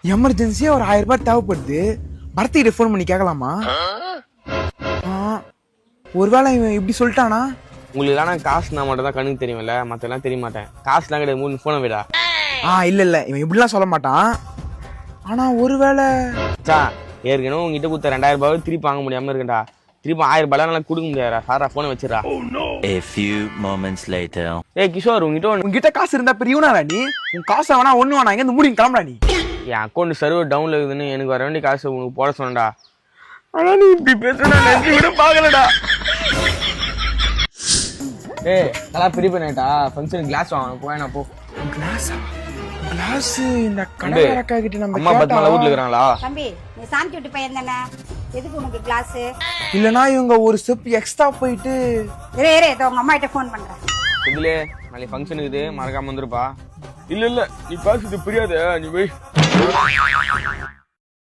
எமர்ஜென்சியா ஒரு 1000 ரூபாய் தேவைப்படுது. பரத்திக்கிட்ட ஃபோன் பண்ணி கேட்கலாமா? ஒருவேளை இவன் இப்படி சொல்லிட்டானா? உங்களுக்கு எல்லாம் காசுனா மட்டும் தான் கண்ணுக்கு தெரியும்ல, மற்றெல்லாம் தெரிய மாட்டேன். காசுலாம் கிடையாது, 3 ஃபோனை விடா. இல்ல இவன் இப்படிலாம் சொல்ல மாட்டான். ஆனா ஒருவேளை ஏற்கனவே உங்ககிட்ட கொடுத்த 2000 ரூபாய் திருப்பி வாங்க முடியாம இருக்கா. திருப்பி 1000 ரூபாய் கொடுக்க முடியாதா? சாரா போனை வச்சிடா. A few moments later. Kishore, உங்ககிட்ட காசு இருந்தா பெரியவனாடா நீ? உன் காசை வேணா ஒண்ணு வேணா இங்க மூடி கிளம்புடா நீ. என் அக்கௌண்ட் சர்வர் டவுன்ல இருக்குதுன்னு எனக்கு வர வேண்டிய காசு உனக்கு போட சொன்னடா. ஆனா நீ இப்படி பேசுறா நன்றி விட பாக்கலடா. நல்லா பெரிய பண்ணிட்டா ஃபங்க்ஷன் கிளாஸ் வாங்கணும். போய் நான் போ. கிளாஸ் இந்த கடைக்காரக்கா கிட்ட நம்ம அம்மா பத்மால வீட்ல இருக்காங்களா? தம்பி நீ சாந்தி விட்டு பையன் தானே, எதுக்கு உனக்கு கிளாஸ்? இல்லனா இவங்க ஒரு ஸ்டெப் எக்ஸ்ட்ரா போயிட்டு இரு உங்க அம்மா கிட்ட ஃபோன் பண்றேன். இதுல நாளைக்கு ஃபங்க்ஷன் இருக்குது, மறக்காம வந்துருப்பா. இல்ல நீ பேசுறது புரியாது, நீ போய்